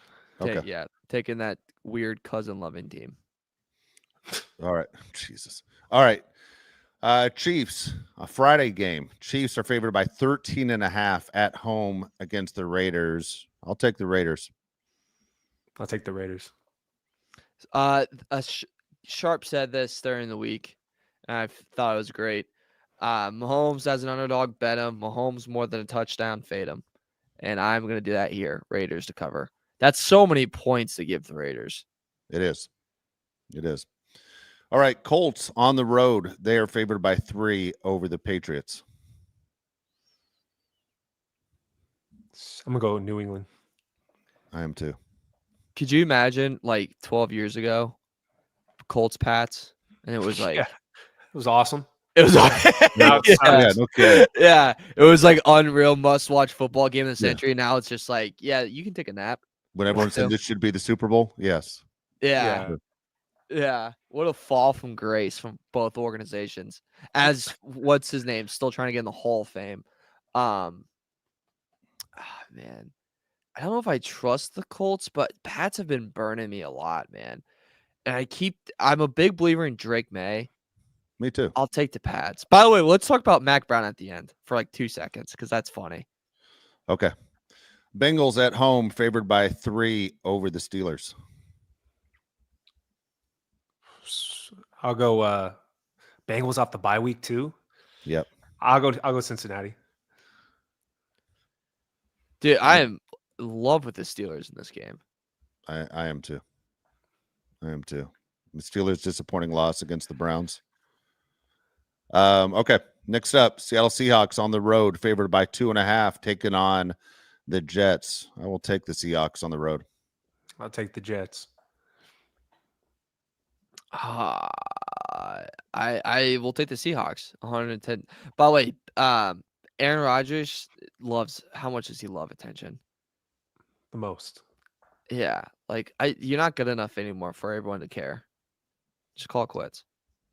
Okay. Yeah, taking that weird cousin loving team. All right. Jesus. All right. Chiefs, a Friday game. Chiefs are favored by 13.5 at home against the Raiders. I'll take the Raiders. I'll take the Raiders. Sharp said this during the week, and I thought it was great. Mahomes as an underdog, bet him. Mahomes more than a touchdown, fade him. And I'm going to do that here. Raiders to cover. That's so many points to give the Raiders. It is. It is. All right. Colts on the road. They are favored by 3 over the Patriots. I'm going to go New England. I am too. Could you imagine like 12 years ago, Colts Pats, and it was like Yeah. It was awesome. it was Now it's Yeah, no kidding. yeah, it was like unreal must-watch football game of the century. Now it's just like, yeah, you can take a nap. When everyone said this should be the Super Bowl, yes. Yeah. What a fall from grace from both organizations. As what's his name? Still trying to get in the Hall of Fame. Man. I don't know if I trust the Colts, but Pats have been burning me a lot, man. And I'm a big believer in Drake May. Me too. I'll take the Pats. By the way, let's talk about Mac Brown at the end for like 2 seconds because that's funny. Okay. Bengals at home, favored by 3 over the Steelers. I'll go Bengals off the bye week too. Yep. I'll go Cincinnati. Dude, I am in love with the Steelers in this game. I am too. I am too. The Steelers' disappointing loss against the Browns. Okay. Next up, Seattle Seahawks on the road, favored by 2.5, taking on the Jets. I will take the Seahawks on the road. I'll take the Jets. I will take the Seahawks 110. By the way, Aaron Rodgers loves. How much does he love attention? The most. Yeah, like you're not good enough anymore for everyone to care. Just call it quits.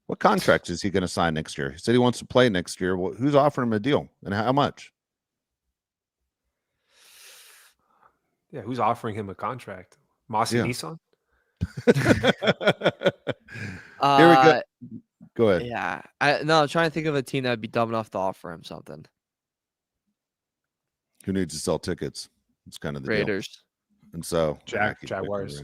What contract is he going to sign next year? He said he wants to play next year. Well, who's offering him a deal and how much? Yeah, who's offering him a contract? Mossy Yeah. Nissan? Here we go. Go ahead. Yeah, I'm trying to think of a team that'd be dumb enough to offer him something. Who needs to sell tickets? It's kind of the deal. Raiders. And so Jaguars.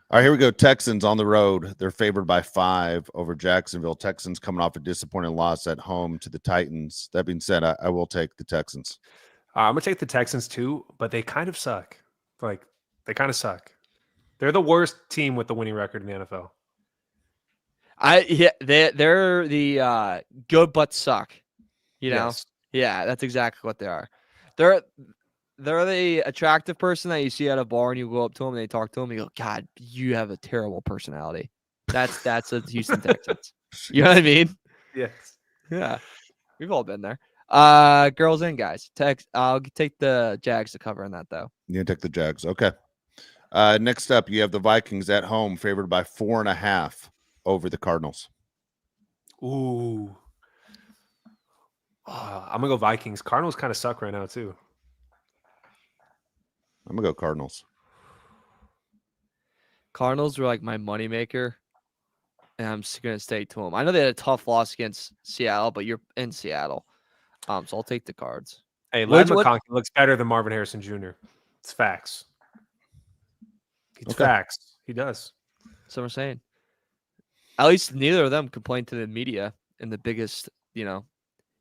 All right, here we go. Texans on the road. They're favored by 5 over Jacksonville. Texans coming off a disappointing loss at home to the Titans. That being said, I will take the Texans. I'm going to take the Texans too, but they kind of suck. Like, they kind of suck. They're the worst team with the winning record in the NFL. They're the good but suck. You know? Yes. Yeah, that's exactly what they are. They're the attractive person that you see at a bar and you go up to them and they talk to them and you go, God, you have a terrible personality. That's the Houston Texans. You know what I mean? Yes. Yeah. We've all been there. Girls and guys. I'll take the Jags to cover on that though. You take the Jags. Okay. Next up, you have the Vikings at home, favored by 4.5 over the Cardinals. Ooh. I'm going to go Vikings. Cardinals kind of suck right now too. I'm going to go Cardinals. Cardinals were like my moneymaker, and I'm just going to stay to them. I know they had a tough loss against Seattle, but you're in Seattle. So I'll take the Cards. Hey, Ladd McConkey looks better than Marvin Harrison Jr. It's facts. It's facts. He does. That's what I'm saying. At least neither of them complained to the media in the biggest,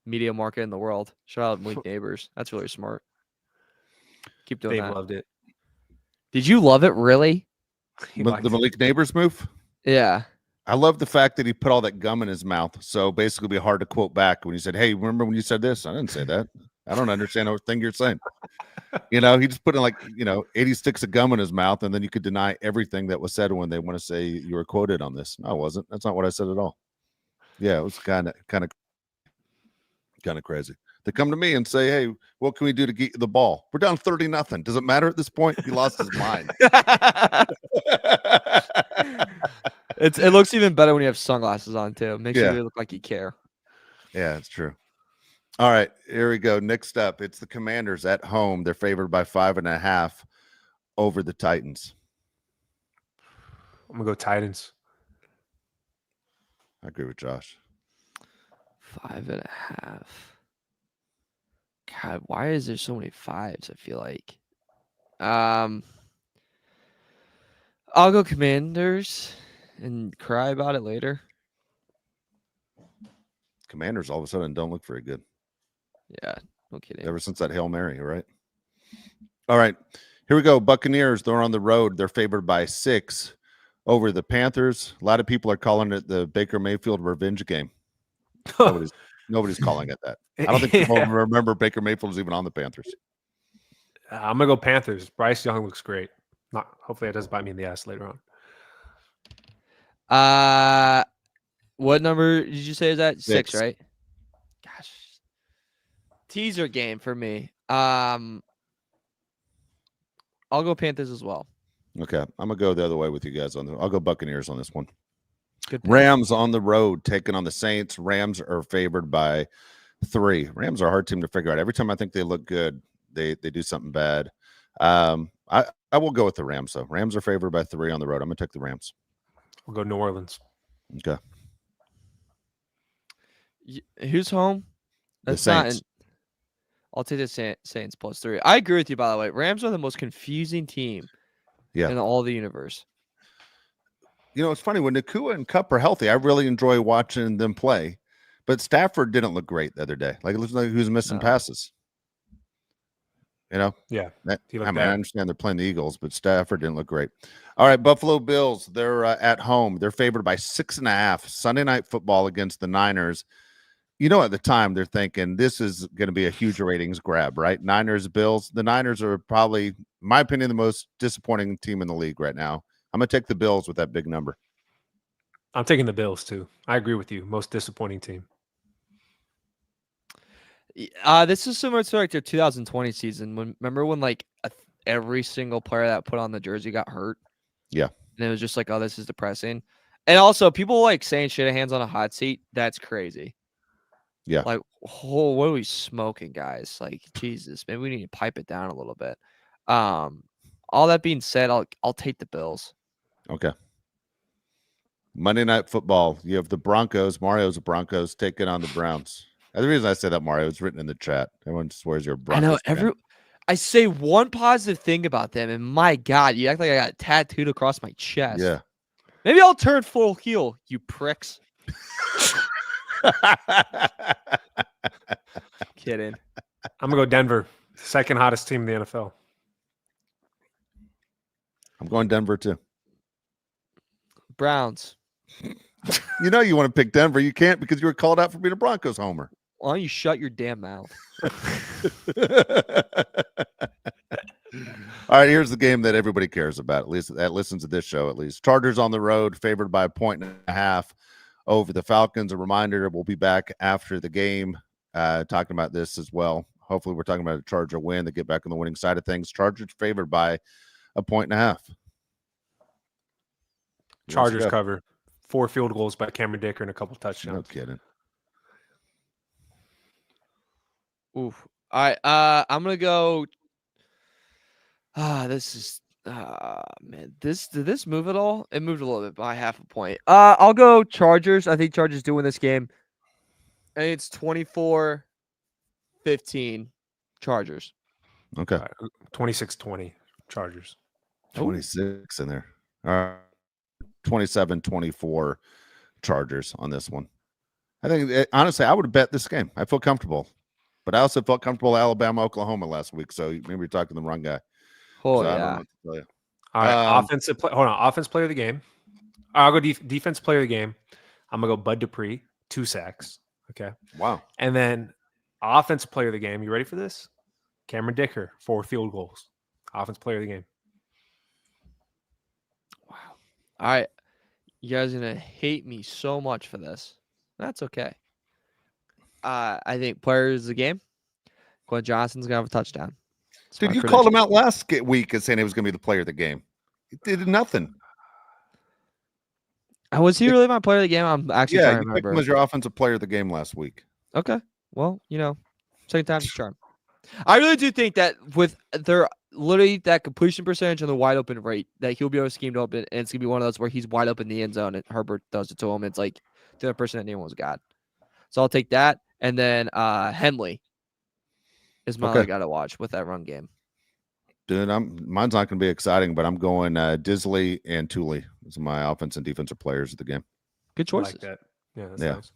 media market in the world. Shout out Malik Neighbors. That's really smart. Keep doing Dave that. loved it. Did you love it, really? The Malik Neighbors move? Yeah. I love the fact that he put all that gum in his mouth. So basically, it'd be hard to quote back when he said, "Hey, remember when you said this? I didn't say that. I don't understand a thing you're saying." He just put in 80 sticks of gum in his mouth, and then you could deny everything that was said when they want to say you were quoted on this. No, I wasn't. That's not what I said at all. Yeah, it was kind of crazy. They come to me and say, "Hey, what can we do to get you the ball? We're down 30-0. Does it matter at this point?" He lost his mind. It looks even better when you have sunglasses on too. Makes you really look like you care. Yeah, it's true. All right, here we go. Next up, it's the Commanders at home. They're favored by 5.5 over the Titans. I'm gonna go Titans. I agree with Josh. 5.5. God, why is there so many 5s? I feel like. I'll go Commanders and cry about it later. Commanders all of a sudden don't look very good. Yeah, no kidding. Ever since that Hail Mary, right? All right, here we go. Buccaneers, they're on the road. They're favored by 6 over the Panthers. A lot of people are calling it the Baker Mayfield revenge game. Nobody's calling it that. I don't think people remember Baker Mayfield was even on the Panthers. I'm gonna go Panthers. Bryce Young looks great. Hopefully it doesn't bite me in the ass later on. What number did you say is that? 6, 6, right? Gosh. Teaser game for me. I'll go Panthers as well. Okay, I'm gonna go the other way with you guys I'll go Buccaneers on this one. Good pick. Rams on the road taking on the Saints. Rams are favored by 3. Rams are a hard team to figure out. Every time I think they look good, they do something bad. I will go with the Rams though. Rams are favored by 3 on the road. I'm gonna take the Rams. We'll go New Orleans. Okay. Who's home? The Saints. I'll take the Saints plus 3. I agree with you, by the way. Rams are the most confusing team in all the universe. It's funny when Nakua and Kupp are healthy. I really enjoy watching them play, but Stafford didn't look great the other day. Like it looks like he was missing passes. Yeah. I understand they're playing the Eagles, but Stafford didn't look great. All right, Buffalo Bills. They're at home. They're favored by 6.5. Sunday Night Football against the Niners. At the time they're thinking this is going to be a huge ratings grab, right? Niners, Bills. The Niners are probably, in my opinion, the most disappointing team in the league right now. I'm going to take the Bills with that big number. I'm taking the Bills too. I agree with you. Most disappointing team. This is similar to like the 2020 season. Remember when like every single player that put on the jersey got hurt? Yeah. And it was just like, oh, this is depressing. And also, people like saying Shanahan's on a hot seat. That's crazy. Yeah. Like, oh, what are we smoking, guys? Like, Jesus, maybe we need to pipe it down a little bit. All that being said, I'll take the Bills. Okay. Monday Night Football. You have the Broncos. Mario's the Broncos taking on the Browns. And the reason I say that, Mario, it's written in the chat. Everyone swears you're a Broncos fan. I say one positive thing about them, and my God, you act like I got tattooed across my chest. Yeah. Maybe I'll turn full heel, you pricks. Kidding. I'm gonna go Denver, second hottest team in the NFL. I'm going Denver too. Browns. You know you want to pick Denver. You can't because you were called out for being a Broncos homer. Why don't you shut your damn mouth? All right, here's the game that everybody cares about, at least that listens to this show, at least. Chargers on the road, favored by 1.5 over the Falcons. A reminder, we'll be back after the game talking about this as well. Hopefully we're talking about a Charger win to get back on the winning side of things. Chargers favored by 1.5. Chargers cover. 4 field goals by Cameron Dicker and a couple touchdowns. No kidding. Oof. All right. I'm gonna go. This is man. Did this move at all? It moved a little bit by half a point. I'll go Chargers. I think Chargers do win this game. And it's 24-15 Chargers. Okay. 26-20 Chargers. 26 in there. All right. 27-24 Chargers on this one. I think honestly, I would have bet this game. I feel comfortable. But I also felt comfortable Alabama, Oklahoma last week. So maybe you're talking the wrong guy. Oh, so yeah. I don't know what to tell you. All right. Offense player of the game. I'll go defense player of the game. I'm going to go Bud Dupree, 2 sacks. Okay. Wow. And then offensive player of the game. You ready for this? Cameron Dicker, 4 field goals. Offense player of the game. Wow. All right. You guys are going to hate me so much for this. That's okay. I think players of the game. Quentin Johnston's going to have a touchdown. Dude, you called him out last week as saying he was going to be the player of the game. He did nothing. Was he really my player of the game? I'm actually trying to remember. Picked him as your offensive player of the game last week. Okay. Well, second time's a charm. I really do think that with their literally that completion percentage and the wide open rate, that he'll be able to scheme open, and it's going to be one of those where he's wide open in the end zone and Herbert does it to him. It's like the other person that anyone's got. So I'll take that. And then Henley is my other guy to watch with that run game. Dude, mine's not going to be exciting, but I'm going Disley and Tooley as my offense and defensive players of the game. Good choices. Like that. Yeah, that's nice.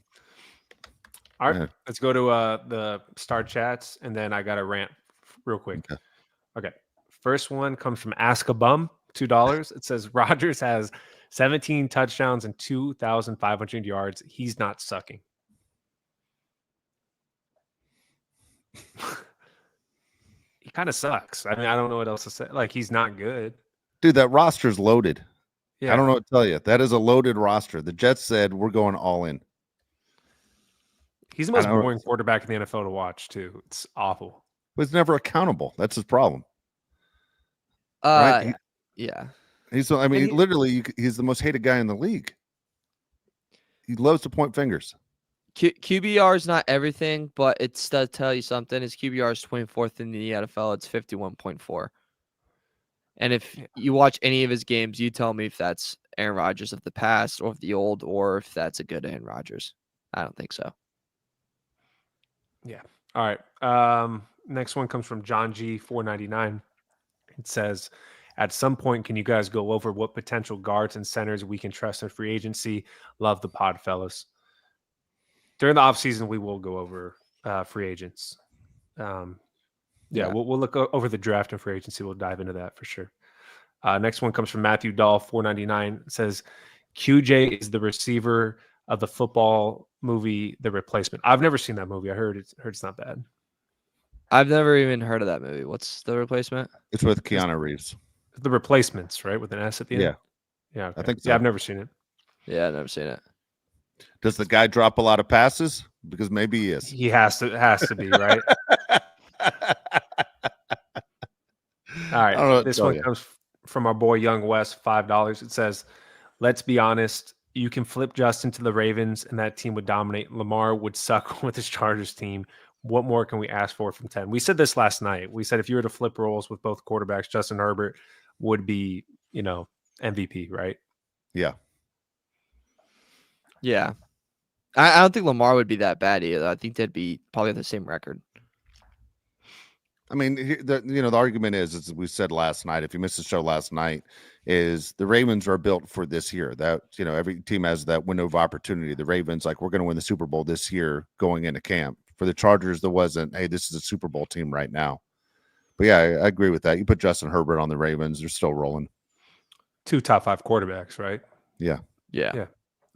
All right, let's go to the star chats, and then I got a rant real quick. Okay. First one comes from Ask a Bum, $2. It says Rodgers has 17 touchdowns and 2,500 yards. He's not sucking. He kind of sucks. I mean, I don't know what else to say. Like, he's not good. Dude, that roster's loaded. Yeah. I don't know what to tell you. That is a loaded roster. The Jets said we're going all in. He's the most boring quarterback in the NFL to watch, too. It's awful. But he's never accountable. That's his problem. Right? Yeah. He's the most hated guy in the league. He loves to point fingers. QBR is not everything, but it does tell you something. His QBR is 24th in the NFL. It's 51.4. And if you watch any of his games, you tell me if that's Aaron Rodgers of the past or of the old, or if that's a good Aaron Rodgers. I don't think so. Yeah. All right. Next one comes from John G 499. It says, at some point, can you guys go over what potential guards and centers we can trust in free agency? Love the pod, fellas. During the offseason, we will go over free agents. We'll look over the draft and free agency. We'll dive into that for sure. Next one comes from Matthew Dahl, 499. It says, QJ is the receiver of the football movie, The Replacement. I've never seen that movie. I heard it's not bad. I've never even heard of that movie. What's The Replacement? It's with Keanu Reeves. The Replacements, right? With an S at the end? Yeah. Yeah. Okay. I think so. Yeah, I've never seen it. Yeah, I've never seen it. Does the guy drop a lot of passes? Because maybe he is. He has to be, right? All I don't know right. what to This tell one you. comes from our boy Young West, $5. It says, let's be honest. You can flip Justin to the Ravens and that team would dominate. Lamar would suck with his Chargers team. What more can we ask for from 10? We said this last night. We said if you were to flip roles with both quarterbacks, Justin Herbert would be, MVP, right? Yeah. Yeah. I don't think Lamar would be that bad either. I think they'd be probably the same record. I mean, the argument is, as we said last night, if you missed the show last night, is the Ravens are built for this year. That, every team has that window of opportunity. The Ravens, like, we're going to win the Super Bowl this year going into camp. For the Chargers, there wasn't, hey, this is a Super Bowl team right now. But yeah, I agree with that. You put Justin Herbert on the Ravens, they're still rolling. 2 top 5 quarterbacks, right? Yeah.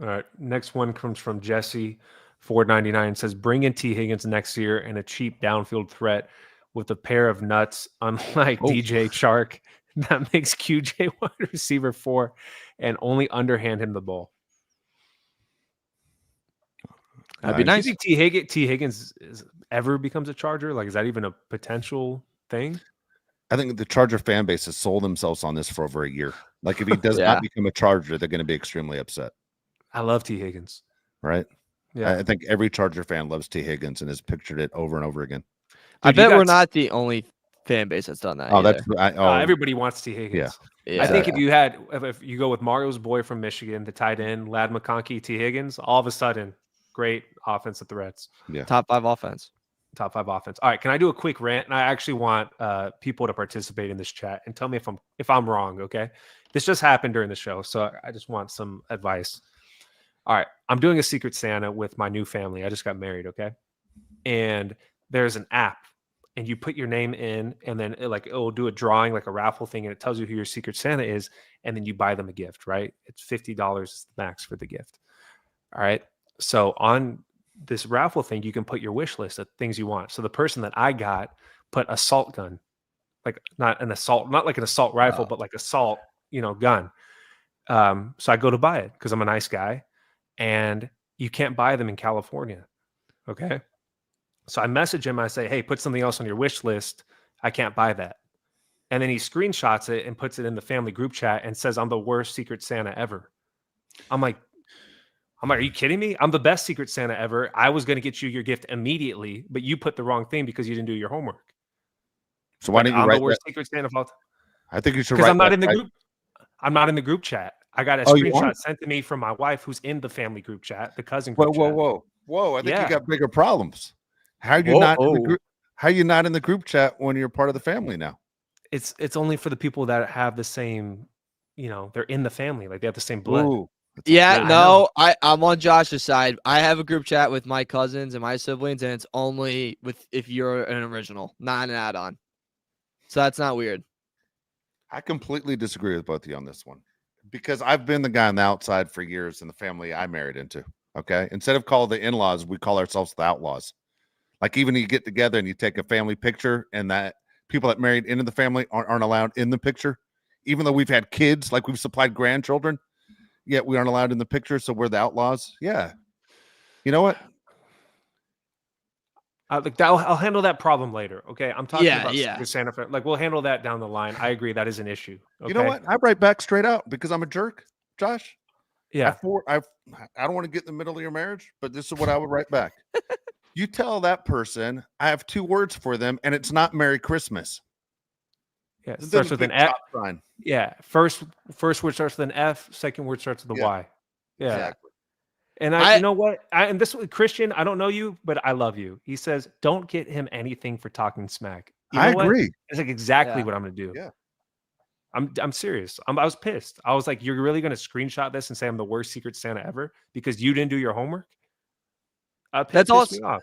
All right. Next one comes from Jesse, $4.99. Says, bring in T. Higgins next year and a cheap downfield threat with a pair of nuts, unlike DJ Chark, that makes QJ wide receiver 4 and only underhand him the ball. That'd be nice. Do you think T. Higgins ever becomes a Charger? Like, is that even a potential thing? I think the Charger fan base has sold themselves on this for over a year. Like, if he does not become a Charger, they're going to be extremely upset. I love T. Higgins. Right? Yeah. I think every Charger fan loves T. Higgins and has pictured it over and over again. Dude, I bet we're not the only fan base that's done that. Everybody wants T. Higgins. Yeah. I think if you go with Mario's boy from Michigan, the tight end, Lad McConkey, T. Higgins, all of a sudden, great offensive threats. Yeah. Top 5 offense. Top 5 offense. All right. Can I do a quick rant? And I actually want people to participate in this chat and tell me if I'm wrong. Okay. This just happened during the show, so I just want some advice. All right. I'm doing a Secret Santa with my new family. I just got married. Okay. And there's an app. And you put your name in, and then it'll do a drawing, like a raffle thing, and it tells you who your Secret Santa is, and then you buy them a gift, right? It's $50 is the max for the gift. All right. So on this raffle thing, you can put your wish list of things you want. So the person that I got put assault gun, like not like an assault rifle, but like assault, gun. So I go to buy it because I'm a nice guy, and you can't buy them in California. Okay. So I message him. I say, hey, put something else on your wish list. I can't buy that. And then he screenshots it and puts it in the family group chat and says, I'm the worst Secret Santa ever. I'm like, are you kidding me? I'm the best Secret Santa ever. I was going to get you your gift immediately, but you put the wrong thing because you didn't do your homework. So why didn't you write I'm the worst Secret Santa of all time? I think you should Because write I'm not that, in the right? group. I'm not in the group chat. I got a you screenshot aren't? sent to me from my wife who's in the family group chat, the cousin group chat. Whoa. I think Yeah. you got bigger problems. How are you not in the group? How are you not in the group chat when you're part of the family now? It's only for the people that have the same, they're in the family, like they have the same blood. Ooh, I'm on Josh's side. I have a group chat with my cousins and my siblings, and it's only if you're an original, not an add-on. So that's not weird. I completely disagree with both of you on this one, because I've been the guy on the outside for years in the family I married into. Okay. Instead of call the in-laws, we call ourselves the outlaws. Like, even you get together and you take a family picture, and that people that married into the family aren't allowed in the picture, even though we've had kids, like we've supplied grandchildren, yet we aren't allowed in the picture. So we're the outlaws. Yeah. You know what? I'll handle that problem later. Okay. I'm talking about Yeah. Secret Santa. Like, we'll handle that down the line. I agree. That is an issue. Okay? You know what? I write back straight out because I'm a jerk, Josh. Yeah. I don't want to get in the middle of your marriage, but this is what I would write back. You tell that person I have 2 words for them, and it's not Merry Christmas. Yeah, it starts with an F. Sign. Yeah, first word starts with an F. Second word starts with a Y. Yeah, exactly. And you know what? And this Christian, I don't know you, but I love you. He says, "Don't get him anything for talking smack." You know I agree. What? It's like exactly what I'm going to do. Yeah. I'm serious. I was pissed. I was like, "You're really going to screenshot this and say I'm the worst Secret Santa ever because you didn't do your homework?" That's pissed me off.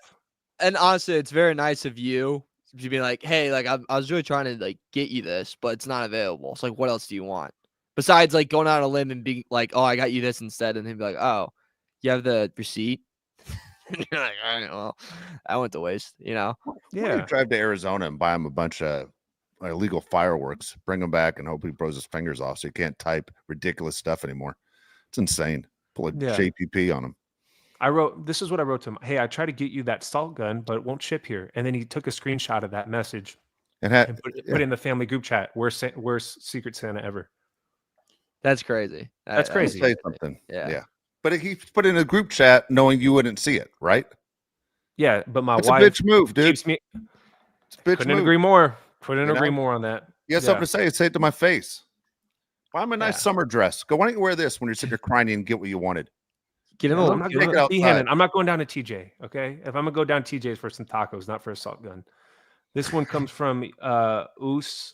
And honestly, it's very nice of you to be like, "Hey, like I was really trying to like get you this, but it's not available. It's like, what else do you want besides like going out on a limb and being like, oh, I got you this instead?" And he'd be like, "Oh, you have the receipt?" And you're like, "All right, well, that went to waste, Yeah. You drive to Arizona and buy him a bunch of illegal fireworks, bring them back, and hope he blows his fingers off so he can't type ridiculous stuff anymore. It's insane. Pull a Yeah. JPP on him. This is what I wrote to him. Hey, I tried to get you that salt gun, but it won't ship here. And then he took a screenshot of that message And and put it in the family group chat. Worst Secret Santa ever. That's crazy. That's crazy. Say something. Yeah. Yeah. But he put in a group chat knowing you wouldn't see it, right? Yeah, but my That's wife a bitch move, dude. keeps me. It's a bitch Couldn't move. agree more. Couldn't You know? agree more on that. You have something to say, say it to my face. Buy him a nice Yeah. summer dress. Go, why don't you wear this when you're sitting there crying and get what you wanted? Get him I'm a not take it going, outside. I'm not going down to TJ. Okay, if I'm gonna go down to TJ's for some tacos, not for a salt gun. This one comes from Oos.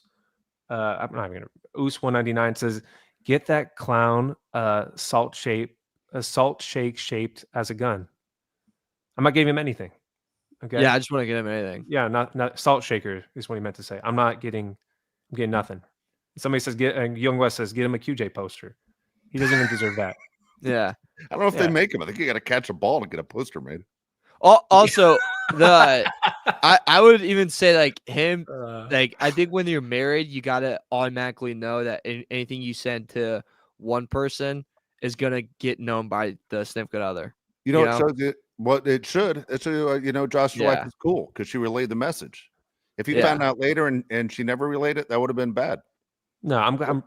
I'm not even gonna. Oos 199 says, "Get that clown salt shake shaped as a gun." I'm not giving him anything. Okay. Yeah, I just want to get him anything. Yeah, not salt shaker is what he meant to say. I'm getting nothing. Somebody says Young West says get him a QJ poster. He doesn't even deserve that. Yeah. I don't know if they make him. I think you got to catch a ball to get a poster made. Also, I would even say like him. Like I think when you're married, you gotta automatically know that anything you send to one person is gonna get known by the significant other. You know, it shows it what it should. It should, Josh's wife Yeah. is cool because she relayed the message. If he Yeah. found out later and she never relayed it, that would have been bad. No,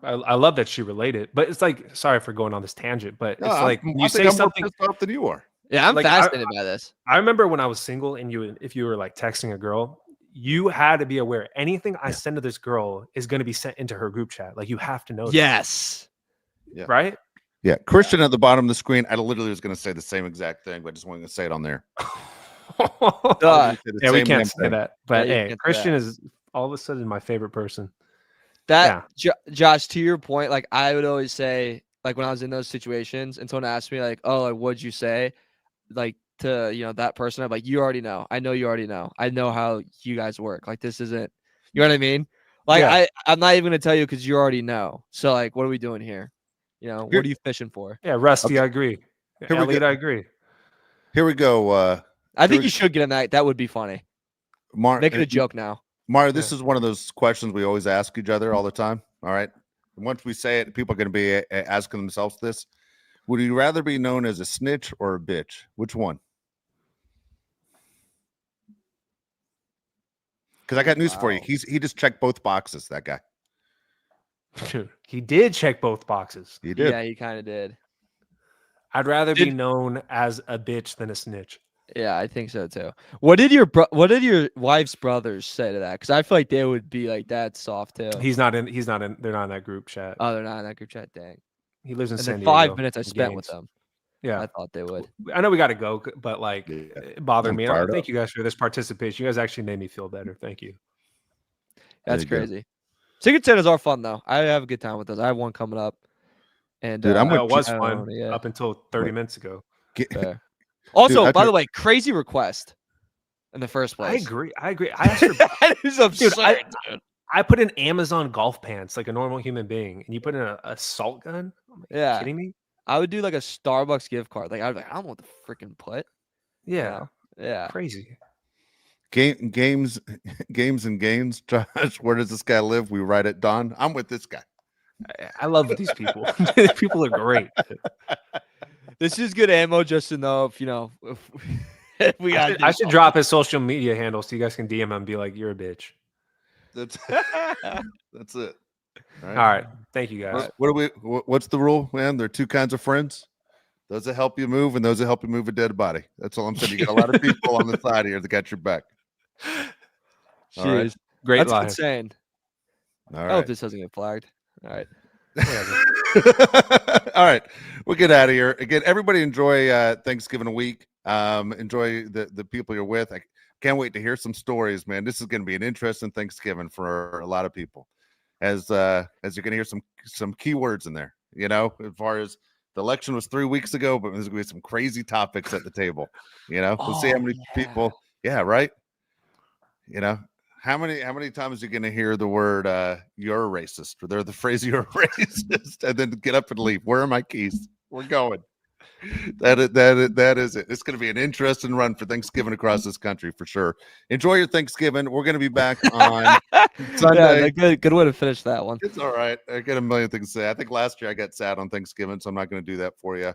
I love that she related, but it's like, sorry for going on this tangent, but No, it's like I you think say I'm something. more pissed off than you are. Yeah, I'm Like, fascinated by this. I remember when I was single and if you were like texting a girl, you had to be aware anything I send to this girl is going to be sent into her group chat. Like you have to know. Yes. Yeah. Right. Yeah. Christian at the bottom of the screen. I literally was going to say the same exact thing, but I just wanted to say it on there. Yeah, we can't say that. But Yeah, you hey, can't say Christian that. is all of a sudden my favorite person. Josh, to your point, like I would always say, like when I was in those situations and someone asked me like, oh, like, what'd you say? Like to, that person, I'm like, you already know. I know you already know. I know how you guys work. Like this isn't, you know what I mean? Like Yeah. I'm not even gonna tell you because you already know. So like, what are we doing here? What are you fishing for? Yeah, Rusty, Okay. I agree. Here we Elliot, go. I agree. Here we go. I think you should get in that. That would be funny. Make it a joke now. Mario, this is one of those questions we always ask each other all the time. All right. And once we say it, people are going to be asking themselves this. Would you rather be known as a snitch or a bitch? Which one? Because I got news for you. He just checked both boxes, that guy. Dude, he did check both boxes. He did. Yeah, he kind of did. I'd rather be known as a bitch than a snitch. Yeah, I think so too. What did your wife's brothers say to that? Because I feel like they would be like, that's soft too. They're not in that group chat. Oh, they're not in that group chat. Dang. He lives in And San then Diego. 5 minutes I spent with them. Yeah. I thought they would. I know we got to go, but like it bothered I'm me. fired Thank up. you guys for this participation. You guys actually made me feel better. Thank you. That's you go. crazy. Secret Santas are fun though. I have a good time with those. I have one coming up. And Dude, I'm with it was I don't fun know, yeah. up until 30 minutes ago. Fair. Also, Dude, by the way, crazy request in the first I place. agree. I asked her. That is absurd, dude. I put in Amazon golf pants like a normal human being, and you put in a salt gun. Yeah. Kidding me? I would do like a Starbucks gift card. Like I was like, I don't know what the freaking put. Yeah. Yeah. Crazy. Games and gains. Josh, where does this guy live? We write it, Don. I'm with this guy. I love these people. People are great. This is good ammo just to know if if we got. I should drop his social media handle so you guys can DM him and be like, "You're a bitch." That's it. All right. Thank you guys. What's the rule, man? There are two kinds of friends. Those that help you move and those that help you move a dead body. That's all I'm saying. You get a lot of people on the side here that got your back. All right. Jeez. Great That's line. insane. All I right. hope this doesn't get flagged. All right. All right. We'll get out of here. Again, everybody enjoy Thanksgiving week. Enjoy the people you're with. I can't wait to hear some stories, man. This is going to be an interesting Thanksgiving for a lot of people. As you're going to hear some keywords in there, as far as the election was 3 weeks ago, but there's going to be some crazy topics at the table. We'll see how many people. Yeah, right. How many times are you going to hear the word "you're a racist" or the phrase "you're a racist" and then get up and leave? Where are my keys? We're going. That is it. It's going to be an interesting run for Thanksgiving across this country for sure. Enjoy your Thanksgiving. We're going to be back on Sunday. Yeah, good way to finish that one. It's all right. I got a million things to say. I think last year I got sad on Thanksgiving, so I'm not going to do that for you.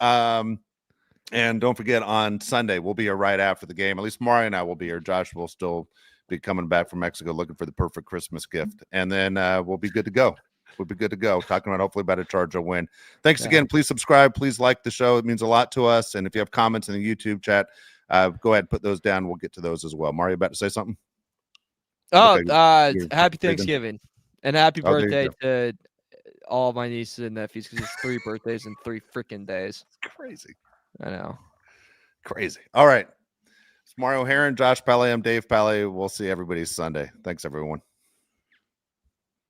And don't forget, on Sunday, we'll be here right after the game. At least Mario and I will be here. Josh will still be coming back from Mexico looking for the perfect Christmas gift. And then we'll be good to go. We'll be good to go. Talking about hopefully about a Charger win. Thanks again. Please subscribe. Please like the show. It means a lot to us. And if you have comments in the YouTube chat, go ahead and put those down. We'll get to those as well. Mario, about to say something? Oh, Okay. happy Thanksgiving and happy Oh, there you birthday go. to all my nieces and nephews because it's 3 birthdays in 3 freaking days. It's crazy. I know. Crazy. All right. It's Mario Heron, Josh Pele. I'm Dave Pele. We'll see everybody Sunday. Thanks, everyone.